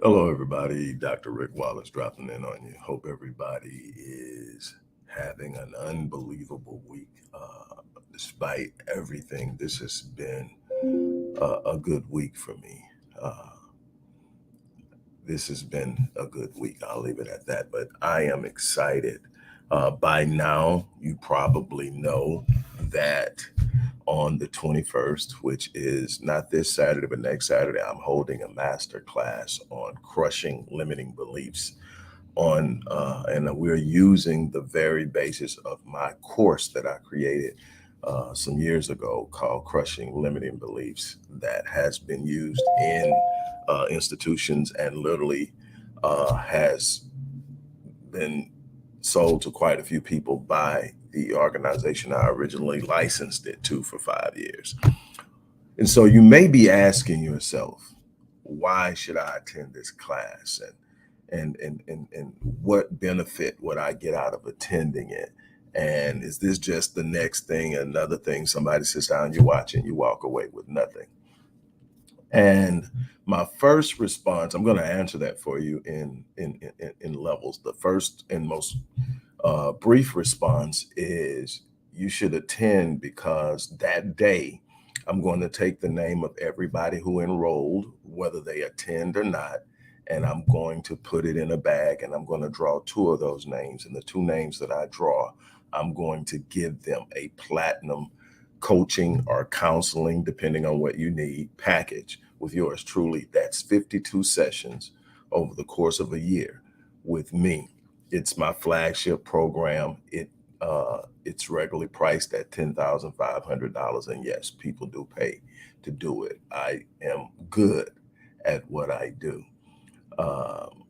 Hello, everybody. Dr. Rick Wallace dropping in on you. Hope everybody is having an unbelievable week. Despite everything, this has been a good week for me. Uh, this has been a good week. I'll leave it at that. But I am excited. By now, you probably know that on the 21st, which is not this Saturday, but next Saturday, I'm holding a master class on crushing limiting beliefs and we're using the very basis of my course that I created some years ago called Crushing Limiting Beliefs that has been used in institutions and literally has been sold to quite a few people by the organization I originally licensed it to for 5 years. And so you may be asking yourself, why should I attend this class? And what benefit would I get out of attending it? And is this just the next thing, another thing? Somebody sits down, you watch, and you walk away with nothing. And my first response, I'm going to answer that for you in levels. The first and most brief response is you should attend because that day I'm going to take the name of everybody who enrolled, whether they attend or not, and I'm going to put it in a bag and I'm going to draw two of those names. And the two names that I draw, I'm going to give them a platinum coaching or counseling, depending on what you need, package with yours truly. That's 52 sessions over the course of a year with me. It's my flagship program. It's regularly priced at $10,500, and yes, people do pay to do it. I am good at what I do. Um,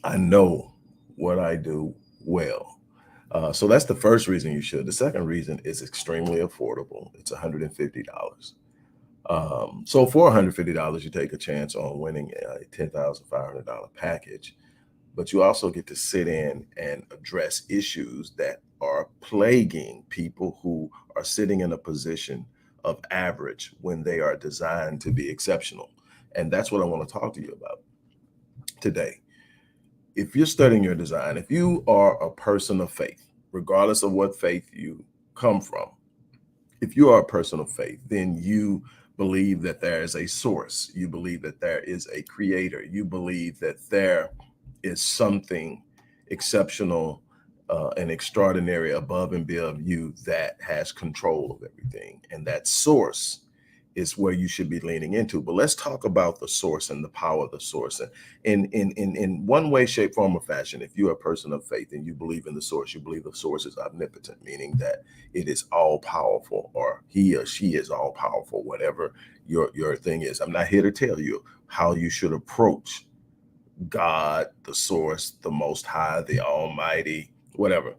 I know what I do well. So that's the first reason you should. The second reason is extremely affordable. It's $150. So for $150, you take a chance on winning a $10,500 package, but you also get to sit in and address issues that are plaguing people who are sitting in a position of average when they are designed to be exceptional. And that's what I want to talk to you about today. If you're studying your design, if you are a person of faith, regardless of what faith you come from, if you are a person of faith, then you believe that there is a source. You believe that there is a creator. You believe that there is something exceptional and extraordinary above and beyond you that has control of everything. And that source is where you should be leaning into. But let's talk about the source and the power of the source. And in one way, shape, form, or fashion, if you're a person of faith and you believe in the source, you believe the source is omnipotent, meaning that it is all powerful, or he or she is all powerful, whatever your thing is. I'm not here to tell you how you should approach God, the source, the most high, the almighty, whatever.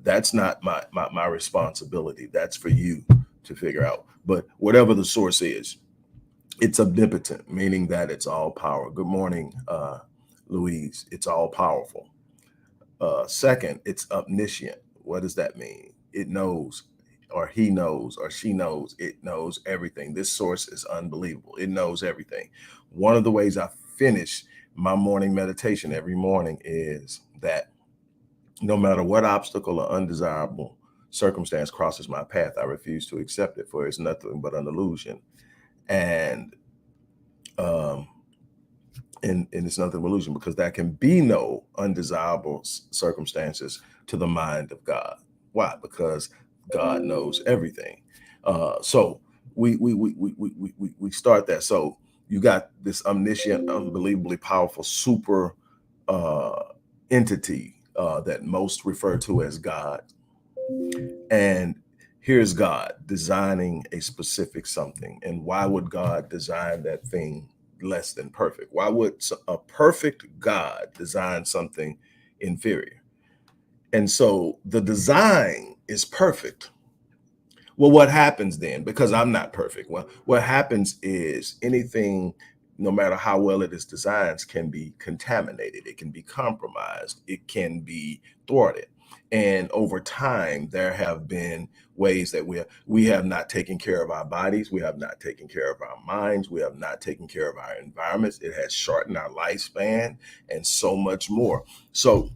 That's not my responsibility. That's for you to figure out. But whatever the source is, it's omnipotent, meaning that it's all power. Good morning, Louise. It's all powerful. Second, it's omniscient. What does that mean? It knows, or he knows, or she knows. It knows everything. This source is unbelievable. It knows everything. One of the ways I finish my morning meditation every morning is that no matter what obstacle or undesirable circumstance crosses my path, I refuse to accept it, for it's nothing but an illusion. And um, and it's nothing but illusion, because there can be no undesirable circumstances to the mind of God. Why? Because God knows everything. So we start that. So you got this omniscient, unbelievably powerful super uh, entity that most refer to as God. And here's God designing a specific something. And why would God design that thing less than perfect? Why would a perfect God design something inferior? And so the design is perfect. Well, what happens then? Because I'm not perfect. Well, what happens is anything, no matter how well it is designed, can be contaminated. It can be compromised. It can be thwarted. And over time, there have been ways that we have not taken care of our bodies, we have not taken care of our minds, we have not taken care of our environments. It has shortened our lifespan and so much more. So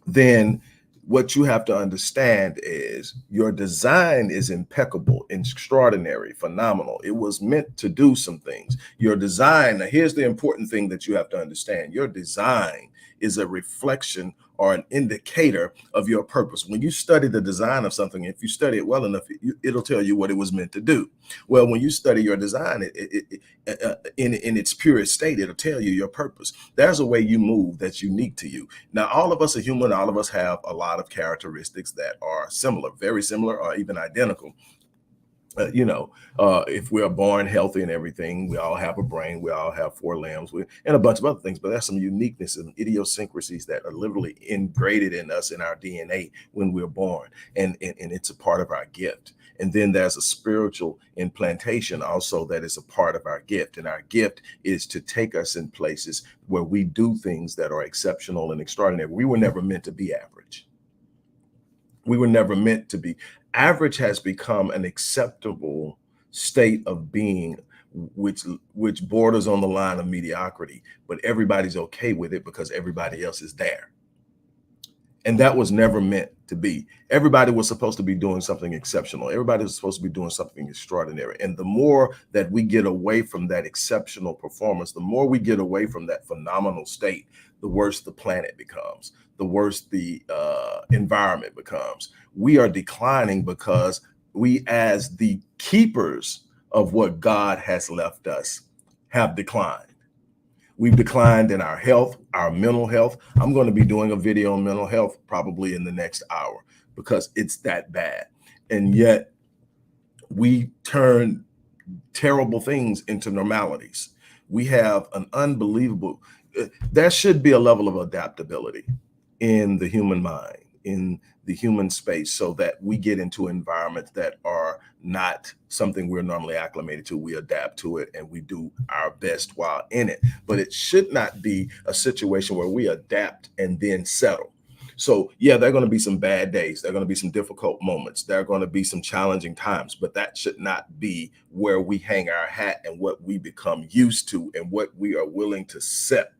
then what you have to understand is your design is impeccable, extraordinary, phenomenal. It was meant to do some things. Your design, now here's the important thing that you have to understand. Your design is a reflection or an indicator of your purpose. When you study the design of something, if you study it well enough, it'll tell you what it was meant to do. Well, when you study your design in its purest state, it'll tell you your purpose. There's a way you move that's unique to you. Now, all of us are human. All of us have a lot of characteristics that are similar, very similar, or even identical. If we're born healthy and everything, we all have a brain, we all have four limbs, and a bunch of other things. But there's some uniqueness and idiosyncrasies that are literally ingrained in us in our DNA when we're born, and it's a part of our gift. And then there's a spiritual implantation also that is a part of our gift. And our gift is to take us in places where we do things that are exceptional and extraordinary. We were never meant to be average. We were never meant to be. Average has become an acceptable state of being, which borders on the line of mediocrity, but everybody's okay with it because everybody else is there. And that was never meant to be. Everybody was supposed to be doing something exceptional. Everybody was supposed to be doing something extraordinary. And the more that we get away from that exceptional performance, the more we get away from that phenomenal state, the worse the planet becomes, the worse the environment becomes. We are declining because we, as the keepers of what God has left us, have declined. We've declined in our health, our mental health. I'm going to be doing a video on mental health probably in the next hour because it's that bad. And yet we turn terrible things into normalities. We have an unbelievable, there should be a level of adaptability in the human mind, in the human space, so that we get into environments that are not something we're normally acclimated to. We adapt to it and we do our best while in it. But it should not be a situation where we adapt and then settle. So yeah, there are going to be some bad days. There are going to be some difficult moments. There are going to be some challenging times, but that should not be where we hang our hat and what we become used to and what we are willing to set.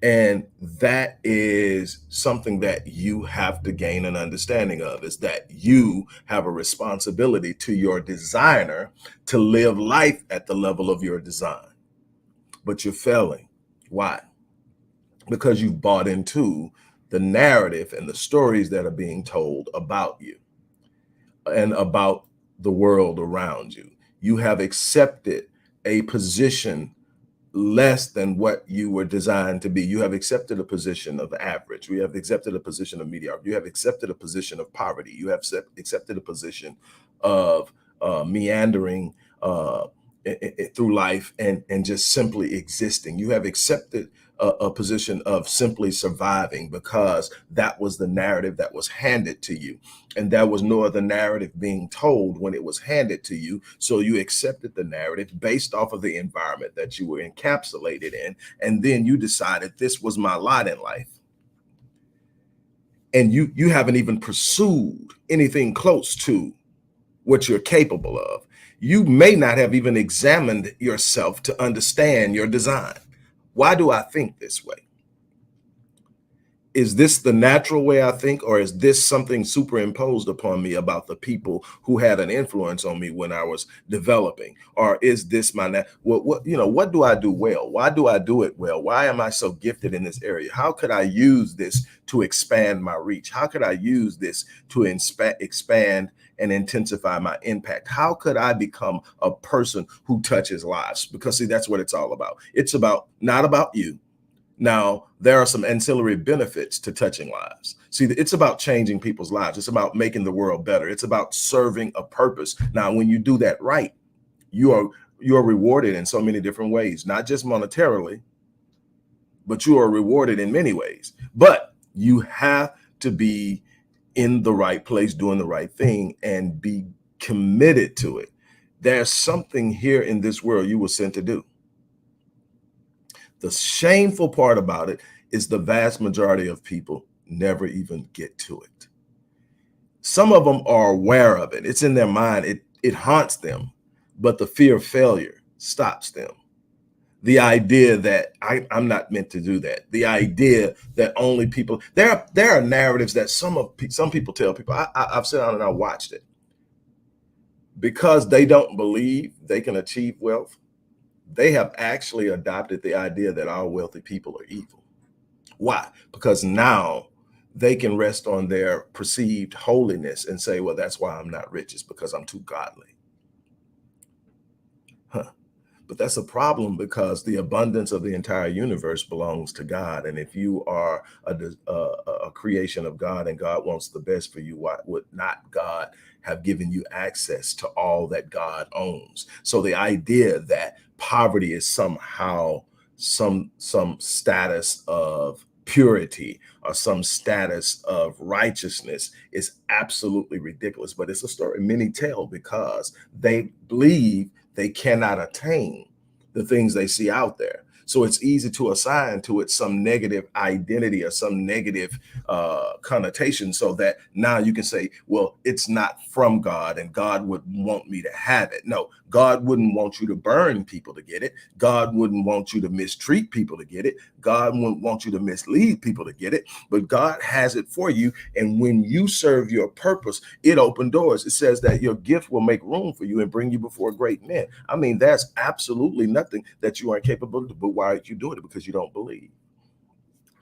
And that is something that you have to gain an understanding of, is that you have a responsibility to your designer to live life at the level of your design. But you're failing. Why? Because you've bought into the narrative and the stories that are being told about you and about the world around you. You have accepted a position less than what you were designed to be. You have accepted a position of average. You have accepted a position of mediocre. You have accepted a position of poverty. You have accepted a position of meandering through life and just simply existing. You have accepted a position of simply surviving because that was the narrative that was handed to you. And there was no other narrative being told when it was handed to you. So you accepted the narrative based off of the environment that you were encapsulated in. And then you decided this was my lot in life. And you haven't even pursued anything close to what you're capable of. You may not have even examined yourself to understand your design. Why do I think this way? Is this the natural way I think, or is this something superimposed upon me about the people who had an influence on me when I was developing? Or is this my what do I do well? Why do I do it well? Why am I so gifted in this area? How could I use this to expand my reach? How could I use this to expand and intensify my impact? How could I become a person who touches lives? Because see, that's what it's all about. It's not about you. Now, there are some ancillary benefits to touching lives. See, it's about changing people's lives. It's about making the world better. It's about serving a purpose. Now, when you do that right, you are rewarded in so many different ways, not just monetarily, but you are rewarded in many ways. But you have to be in the right place, doing the right thing, and be committed to it. There's something here in this world you were sent to do. The shameful part about it is the vast majority of people never even get to it. Some of them are aware of it. It's in their mind. It haunts them, but the fear of failure stops them. The idea that I'm not meant to do that. The idea that only people there are narratives that some people tell people. I've sat down and I watched it because they don't believe they can achieve wealth. They have actually adopted the idea that all wealthy people are evil. Why? Because now they can rest on their perceived holiness and say, well, that's why I'm not rich. It's because I'm too godly. Huh. But that's a problem because the abundance of the entire universe belongs to God. And if you are a creation of God and God wants the best for you, why would not God have given you access to all that God owns? So the idea that poverty is somehow some status of purity or some status of righteousness is absolutely ridiculous. But it's a story many tell because they believe they cannot attain the things they see out there. So it's easy to assign to it some negative identity or some negative connotation so that now you can say, well, it's not from God and God would want me to have it. No, God wouldn't want you to burn people to get it. God wouldn't want you to mistreat people to get it. God wouldn't want you to mislead people to get it. But God has it for you. And when you serve your purpose, it opens doors. It says that your gift will make room for you and bring you before great men. I mean, there's absolutely nothing that you aren't capable of, but why are you doing it? Because you don't believe.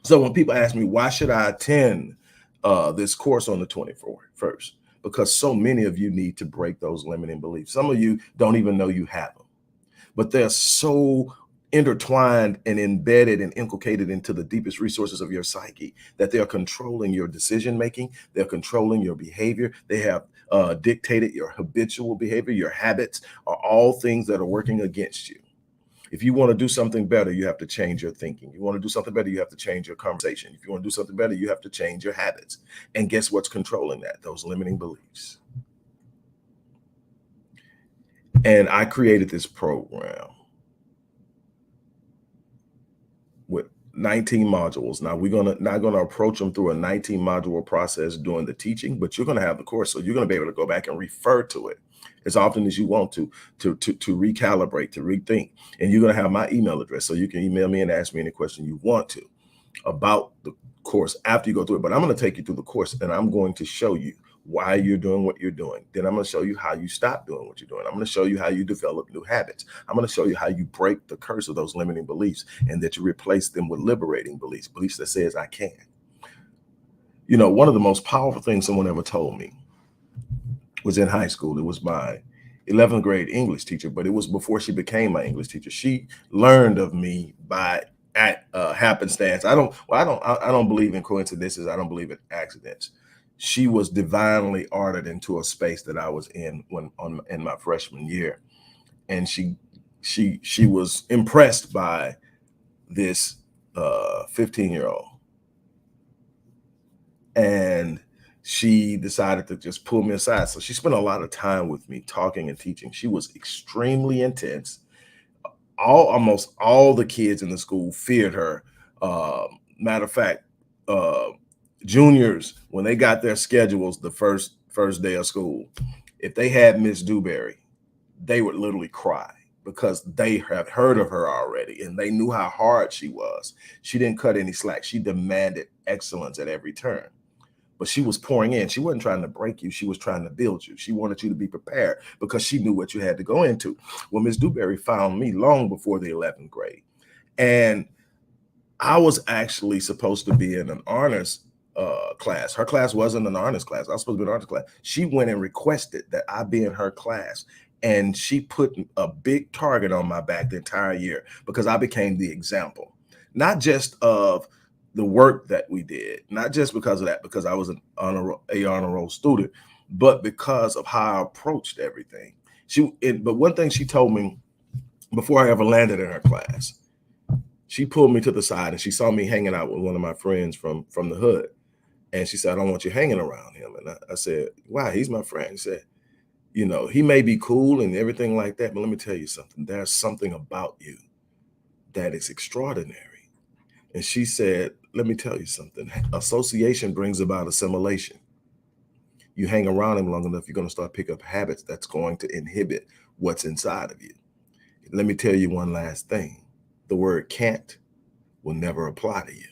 So when people ask me, why should I attend this course on the 21st? Because so many of you need to break those limiting beliefs. Some of you don't even know you have them, but they're so intertwined and embedded and inculcated into the deepest resources of your psyche that they're controlling your decision making. They're controlling your behavior. They have dictated your habitual behavior. Your habits are all things that are working against you. If you want to do something better, you have to change your thinking. You want to do something better, you have to change your conversation. If you want to do something better, you have to change your habits. And guess what's controlling that? Those limiting beliefs. And I created this program with 19 modules. Now we're not gonna approach them through a 19 module process during the teaching, but you're gonna have the course, so you're gonna be able to go back and refer to it as often as you want to recalibrate, to rethink. And you're gonna have my email address, so you can email me and ask me any question you want to about the course after you go through it. But I'm going to take you through the course and I'm going to show you why you're doing what you're doing. Then I'm going to show you how you stop doing what you're doing. I'm going to show you how you develop new habits. I'm going to show you how you break the curse of those limiting beliefs and that you replace them with liberating beliefs, beliefs that says I can. You know, one of the most powerful things someone ever told me was in high school. It was my 11th grade English teacher, but it was before she became my English teacher. She learned of me by happenstance. I don't believe in coincidences. I don't believe in accidents. She was divinely ordered into a space that I was in in my freshman year, and she was impressed by this 15-year-old, and she decided to just pull me aside. So she spent a lot of time with me talking and teaching. She was extremely intense. Almost all the kids in the school feared her. Matter of fact, uh, juniors, when they got their schedules the first day of school, if they had Miss Dewberry, they would literally cry because they have heard of her already and they knew how hard she was. She didn't cut any slack. She demanded excellence at every turn. But she was pouring in. She wasn't trying to break you. She was trying to build you. She wanted you to be prepared because she knew what you had to go into. Well, Miss Dewberry found me long before the 11th grade. And I was actually supposed to be in an honors class. Her class wasn't an honors class. I was supposed to be in an honors class. She went and requested that I be in her class. And she put a big target on my back the entire year because I became the example, not just of the work that we did, not just because of that, because I was an honor roll student, but because of how I approached everything. But one thing she told me before I ever landed in her class, she pulled me to the side and she saw me hanging out with one of my friends from the hood. And she said, I don't want you hanging around him. And I said, why? He's my friend. She said, you know, he may be cool and everything like that, but let me tell you something. There's something about you that is extraordinary. And she said, let me tell you something. Association brings about assimilation. You hang around them long enough, you're going to start pick up habits that's going to inhibit what's inside of you. Let me tell you one last thing. The word can't will never apply to you.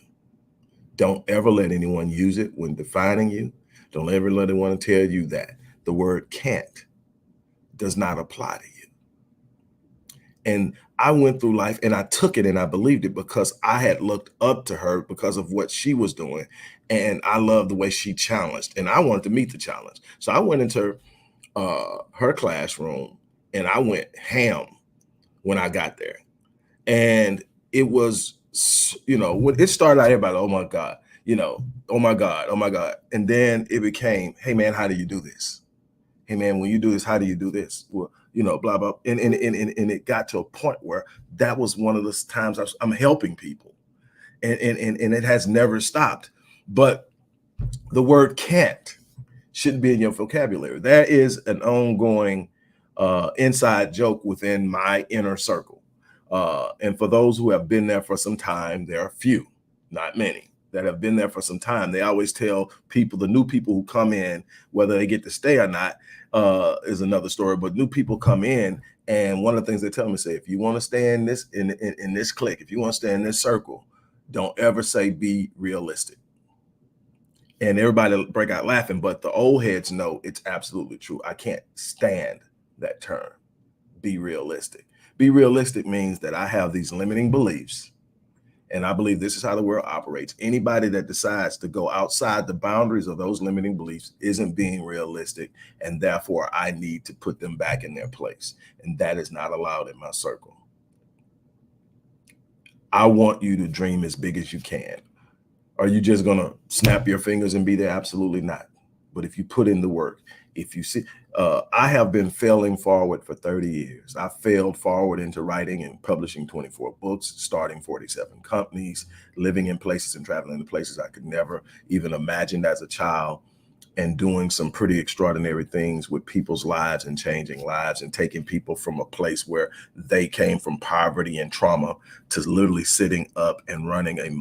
Don't ever let anyone use it when defining you. Don't ever let anyone tell you that the word can't does not apply to you. And I went through life and I took it and I believed it because I had looked up to her because of what she was doing. And I loved the way she challenged and I wanted to meet the challenge. So I went into her classroom and I went ham when I got there. And it was, when it started out, everybody, oh my God, oh my God, oh my God. And then it became, hey man, how do you do this? Hey man, when you do this, how do you do this? Well, blah, blah. And it got to a point where that was one of the times I'm helping people. And it has never stopped. But the word can't shouldn't be in your vocabulary. That is an ongoing inside joke within my inner circle. And for those who have been there for some time, there are few, not many, that have been there for some time. They always tell people, the new people who come in, whether they get to stay or not, is another story. But new people come in, and one of the things they tell me, say, if you want to stay in this in this clique, if you want to stay in this circle, don't ever say be realistic. And everybody break out laughing, but the old heads know it's absolutely true. I can't stand that term, be realistic. Be realistic means that I have these limiting beliefs, and I believe this is how the world operates. Anybody that decides to go outside the boundaries of those limiting beliefs isn't being realistic, and therefore I need to put them back in their place. And that is not allowed in my circle. I want you to dream as big as you can. Are you just going to snap your fingers and be there? Absolutely not. But if you put in the work, if you see, I have been failing forward for 30 years. I failed forward into writing and publishing 24 books, starting 47 companies, living in places and traveling to places I could never even imagine as a child, and doing some pretty extraordinary things with people's lives and changing lives and taking people from a place where they came from poverty and trauma to literally sitting up and running a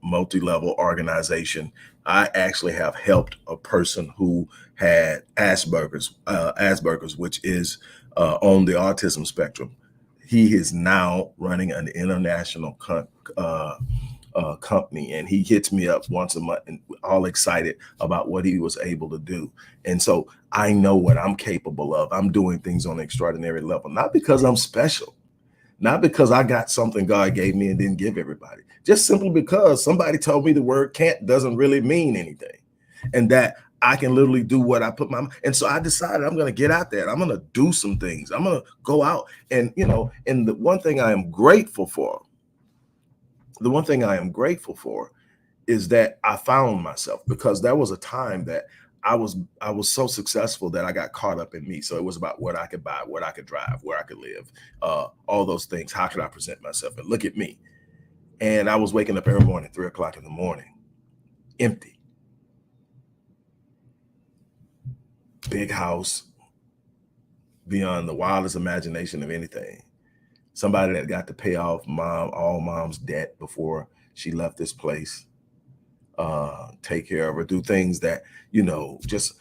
multi-level organization. I actually have helped a person who had Asperger's, which is on the autism spectrum. He is now running an international company, and he hits me up once a month and all excited about what he was able to do. And so I know what I'm capable of. I'm doing things on an extraordinary level, not because I'm special, not because I got something God gave me and didn't give everybody, just simply because somebody told me the word can't doesn't really mean anything, and that I can literally do what I put my. And so I decided I'm going to get out there. I'm going to do some things. I'm going to go out and, and the one thing I am grateful for, is that I found myself, because there was a time that I was so successful that I got caught up in me. So it was about what I could buy, what I could drive, where I could live, all those things. How could I present myself? And look at me. And I was waking up every morning, 3 o'clock in the morning, empty. Big house, beyond the wildest imagination of anything. Somebody that got to pay off all mom's debt before she left this place. Take care of her, do things that, just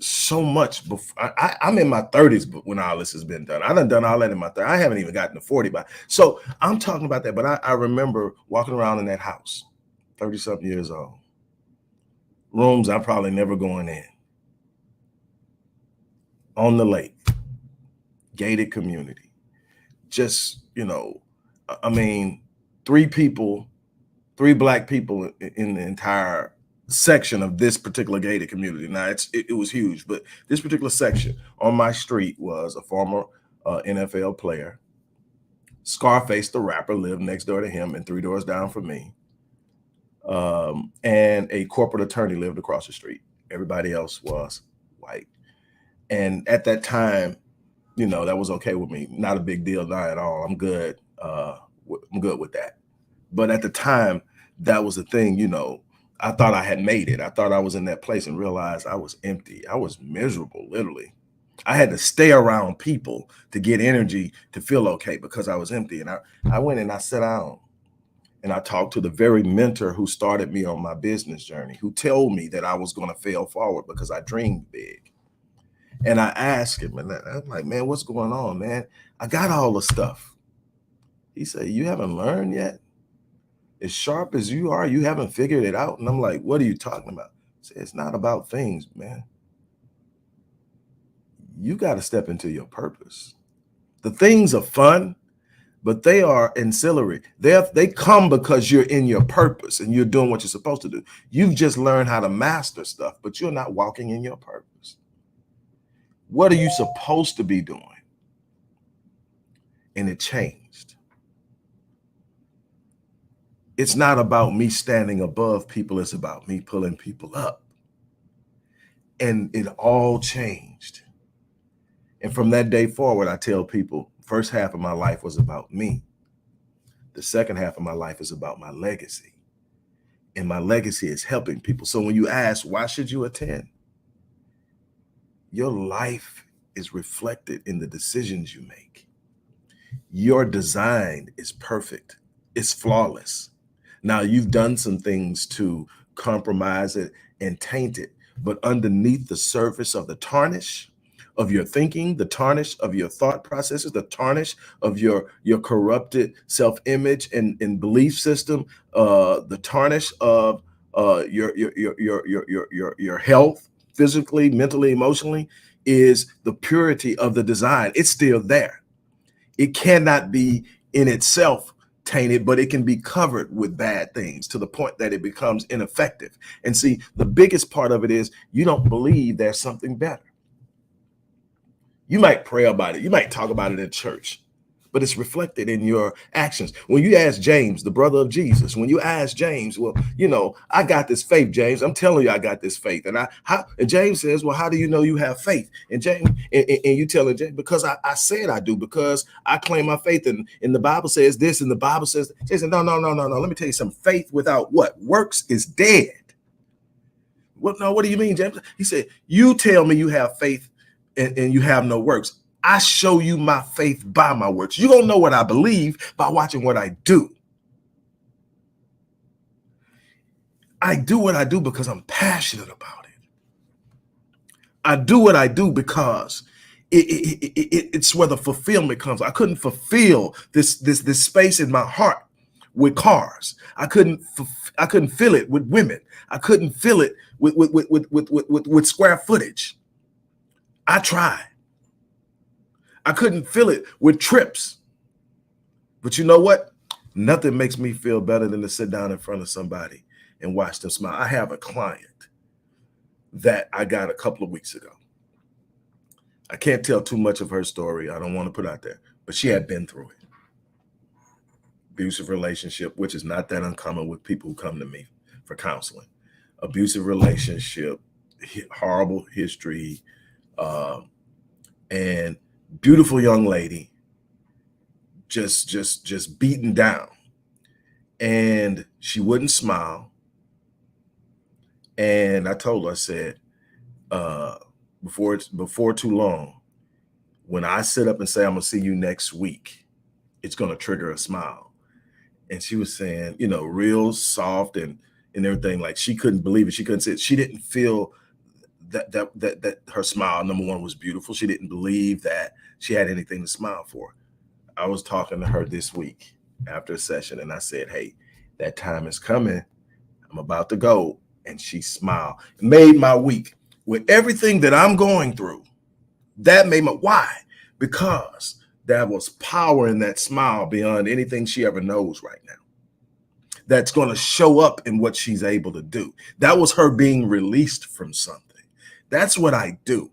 so much. Before I'm in my 30s, but when all this has been done, I done all that in my 30s. I haven't even gotten to 40, but so I'm talking about that. But I remember walking around in that house, 30 something years old, rooms I'm probably never going in, on the lake, gated community, just, I mean, three Black people in the entire section of this particular gated community. Now it was huge, but this particular section on my street was a former NFL player. Scarface, the rapper, lived next door to him and 3 doors down from me. And a corporate attorney lived across the street. Everybody else was white. And at that time, that was okay with me. Not a big deal, not at all. I'm good. I'm good with that. But at the time, that was the thing, I thought I had made it. I thought I was in that place and realized I was empty. I was miserable, literally. I had to stay around people to get energy to feel okay because I was empty. And I went and I sat down And I talked to the very mentor who started me on my business journey, who told me that I was going to fail forward because I dreamed big. And I asked him, and I'm like, man, what's going on, man? I got all the stuff. He said, you haven't learned yet? As sharp as you are, you haven't figured it out? And I'm like, what are you talking about? I said, it's not about things, man. You got to step into your purpose. The things are fun, but they are ancillary. They come because you're in your purpose and you're doing what you're supposed to do. You've just learned how to master stuff, but you're not walking in your purpose. What are you supposed to be doing? And it changed. It's not about me standing above people. It's about me pulling people up. And it all changed. And from that day forward, I tell people, first half of my life was about me. The second half of my life is about my legacy. And my legacy is helping people. So when you ask, why should you attend? Your life is reflected in the decisions you make. Your design is perfect. It's flawless. Now, you've done some things to compromise it and taint it, but underneath the surface of the tarnish of your thinking, the tarnish of your thought processes, the tarnish of your corrupted self-image and belief system, the tarnish of your health, physically, mentally, emotionally, is the purity of the design. It's still there. It cannot be in itself tainted, but it can be covered with bad things to the point that it becomes ineffective. And see, the biggest part of it is you don't believe there's something better. You might pray about it. You might talk about it in church, but it's reflected in your actions. When you ask James, the brother of Jesus, when you ask James, well, I got this faith, James. I'm telling you, I got this faith. And James says, well, how do you know you have faith? And James, and you tell him, James, because I said I do, because I claim my faith. And the Bible says this, and the Bible says, Jason, no. Let me tell you something. Faith without what? Works is dead. What do you mean, James? He said, you tell me you have faith and you have no works. I show you my faith by my works. You don't know what I believe by watching what I do. I do what I do because I'm passionate about it. I do what I do because it's where the fulfillment comes. I couldn't fulfill this space in my heart with cars. I couldn't fill it with women. I couldn't fill it with square footage. I tried. I couldn't fill it with trips. But you know what? Nothing makes me feel better than to sit down in front of somebody and watch them smile. I have a client that I got a couple of weeks ago. I can't tell too much of her story. I don't want to put out there, but she had been through it. Abusive relationship, which is not that uncommon with people who come to me for counseling. Abusive relationship, horrible history, and beautiful young lady, just beaten down. And she wouldn't smile. And I told her, I said, before too long, when I sit up and say, I'm gonna see you next week, it's gonna trigger a smile. And she was saying, real soft and everything, like she couldn't believe it. She couldn't say it. She didn't feel that her smile, number one, was beautiful. She didn't believe that she had anything to smile for. I was talking to her this week after a session, and I said, hey, that time is coming. I'm about to go. And she smiled. It made my week. With everything that I'm going through, that made my, why? Because there was power in that smile beyond anything she ever knows right now. That's going to show up in what she's able to do. That was her being released from something. That's what I do.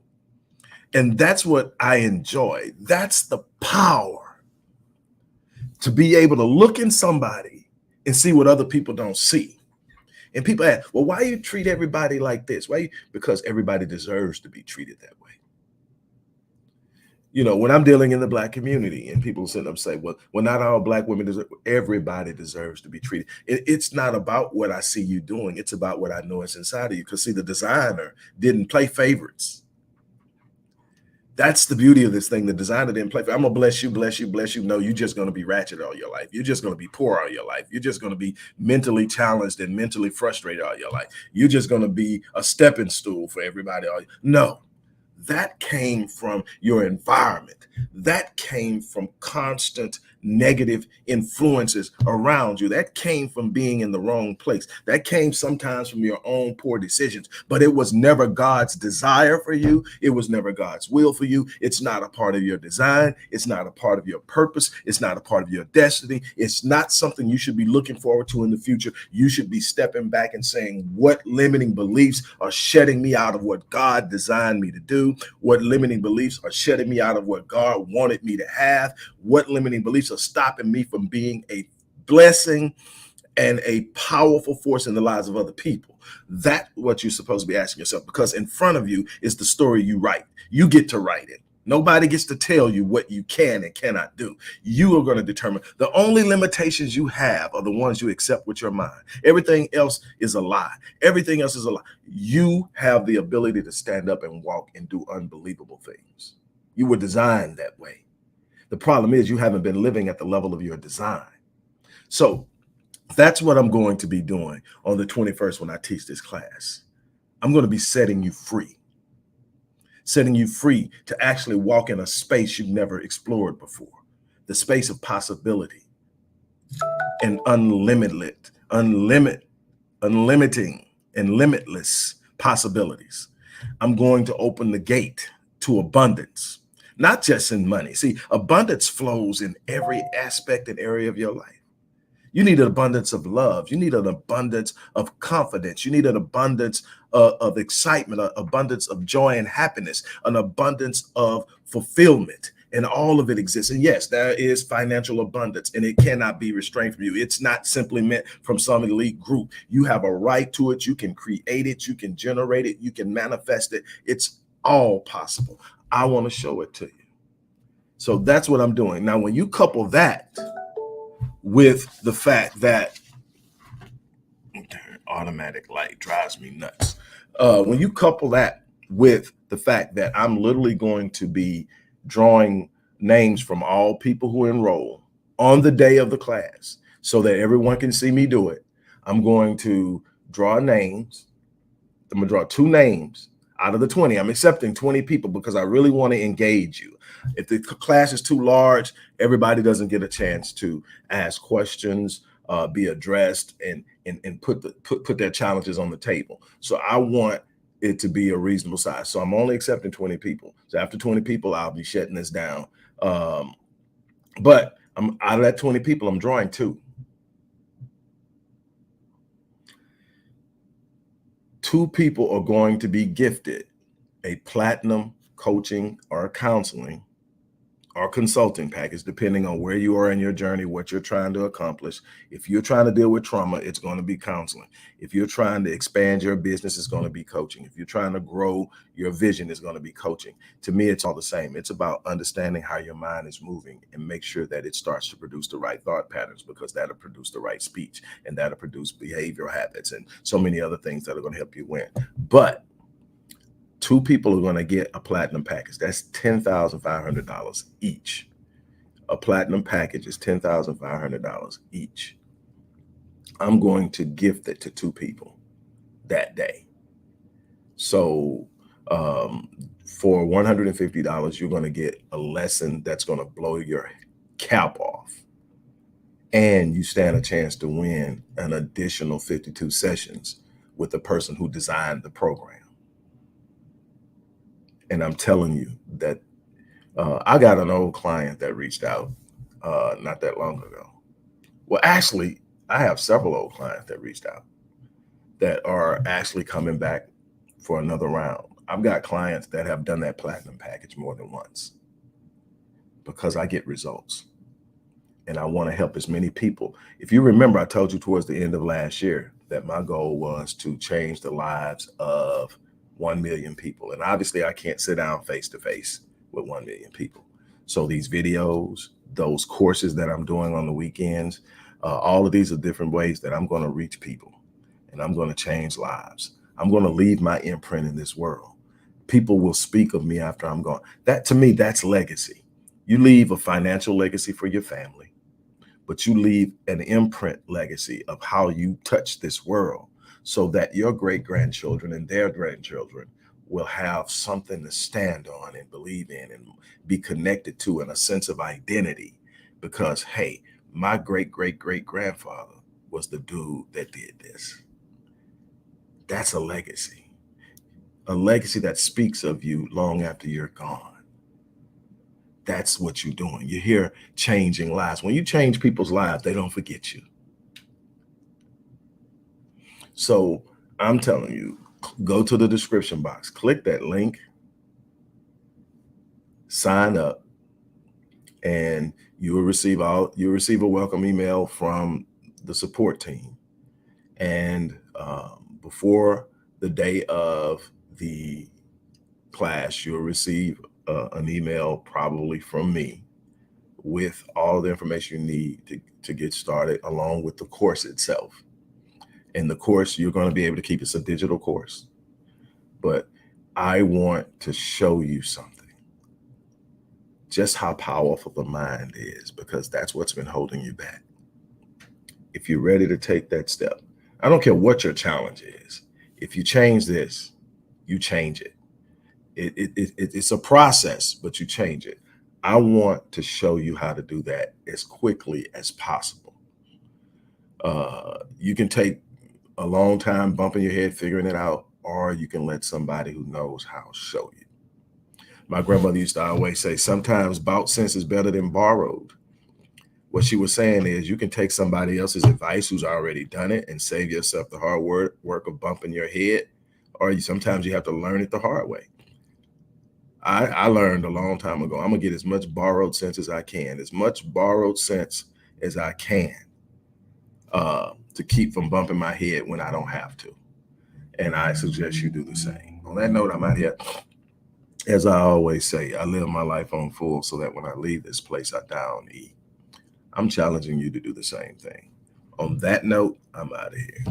And that's what I enjoy. That's the power to be able to look in somebody and see what other people don't see. And people ask, well, why you treat everybody like this? Because everybody deserves to be treated that way. When I'm dealing in the Black community and people sit up and say, well, not all Black women deserve, everybody deserves to be treated. It's not about what I see you doing. It's about what I know is inside of you. Because see, the designer didn't play favorites. That's the beauty of this thing. The designer didn't play for, I'm gonna bless you, bless you, bless you. No, you're just gonna be ratchet all your life. You're just gonna be poor all your life. You're just gonna be mentally challenged and mentally frustrated all your life. You're just gonna be a stepping stool for everybody. No, that came from your environment. That came from constant negative influences around you. That came from being in the wrong place. That came sometimes from your own poor decisions, but it was never God's desire for you. It was never God's will for you. It's not a part of your design. It's not a part of your purpose. It's not a part of your destiny. It's not something you should be looking forward to in the future. You should be stepping back and saying, what limiting beliefs are shutting me out of what God designed me to do? What limiting beliefs are shutting me out of what God wanted me to have? What limiting beliefs are stopping me from being a blessing and a powerful force in the lives of other people? That's what you're supposed to be asking yourself, because in front of you is the story you write. You get to write it. Nobody gets to tell you what you can and cannot do. You are going to determine. The only limitations you have are the ones you accept with your mind. Everything else is a lie. Everything else is a lie. You have the ability to stand up and walk and do unbelievable things. You were designed that way. The problem is you haven't been living at the level of your design. So that's what I'm going to be doing on the 21st when I teach this class. I'm going to be setting you free to actually walk in a space you've never explored before, the space of possibility and unlimiting and limitless possibilities. I'm going to open the gate to abundance, not just in money. See, abundance flows in every aspect and area of your life. You need an abundance of love. You need an abundance of confidence. You need an abundance of excitement, an abundance of joy and happiness, an abundance of fulfillment. And all of it exists. And yes, there is financial abundance, and it cannot be restrained from you. It's not simply meant from some elite group. You have a right to it. You can create it. You can generate it. You can manifest it. It's all possible. I want to show it to you. So that's what I'm doing. Now, when you couple that with the fact that automatic light drives me nuts. When you couple that with the fact that I'm literally going to be drawing names from all people who enroll on the day of the class so that everyone can see me do it, I'm going to draw names. I'm going to draw 2 names out of the 20. I'm accepting 20 people because I really want to engage you. If the class is too large, everybody doesn't get a chance to ask questions, be addressed, and put their challenges on the table. So I want it to be a reasonable size. So I'm only accepting 20 people. So after 20 people, I'll be shutting this down. But out of that 20 people, I'm drawing 2. 2 people are going to be gifted a platinum coaching or counseling or consulting package, depending on where you are in your journey, what you're trying to accomplish. If you're trying to deal with trauma, it's going to be counseling. If you're trying to expand your business, it's going to be coaching. If you're trying to grow your vision, it's going to be coaching. To me, it's all the same. It's about understanding how your mind is moving and make sure that it starts to produce the right thought patterns, because that'll produce the right speech, and that'll produce behavioral habits and so many other things that are going to help you win. But 2 people are going to get a platinum package. That's $10,500 each. A platinum package is $10,500 each. I'm going to gift it to 2 people that day. So for $150, you're going to get a lesson that's going to blow your cap off. And you stand a chance to win an additional 52 sessions with the person who designed the program. And I'm telling you that I got an old client that reached out not that long ago. Well, actually, I have several old clients that reached out that are actually coming back for another round. I've got clients that have done that platinum package more than once because I get results. And I want to help as many people. If you remember, I told you towards the end of last year that my goal was to change the lives of 1 million people. And obviously I can't sit down face to face with 1 million people. So these videos, those courses that I'm doing on the weekends, all of these are different ways that I'm going to reach people, and I'm going to change lives. I'm going to leave my imprint in this world. People will speak of me after I'm gone. That to me, that's legacy. You leave a financial legacy for your family, but you leave an imprint legacy of how you touch this world so that your great grandchildren and their grandchildren will have something to stand on and believe in and be connected to, and a sense of identity. Because, hey, my great great great grandfather was the dude that did this. That's a legacy that speaks of you long after you're gone. That's what you're doing. You're here changing lives. When you change people's lives, they don't forget you. So I'm telling you, go to the description box, click that link, sign up, and you'll receive a welcome email from the support team. And before the day of the class, you'll receive an email probably from me with all the information you need to get started, along with the course itself. And the course you're going to be able to keep. It's a digital course, but I want to show you something, just how powerful the mind is, because that's what's been holding you back. If you're ready to take that step, I don't care what your challenge is. If you change this, you change it. It's a process, but you change it. I want to show you how to do that as quickly as possible. You can take a long time bumping your head figuring it out, or you can let somebody who knows how show you. My grandmother used to always say, sometimes bought sense is better than borrowed. What she was saying is, you can take somebody else's advice who's already done it and save yourself the hard work of bumping your head, or sometimes you have to learn it the hard way. I learned a long time ago, I'm gonna get as much borrowed sense as I can, to keep from bumping my head when I don't have to. And I suggest you do the same. On that note, I'm out here. As I always say, I live my life on full so that when I leave this place, I die on E. I'm challenging you to do the same thing. On that note, I'm out of here.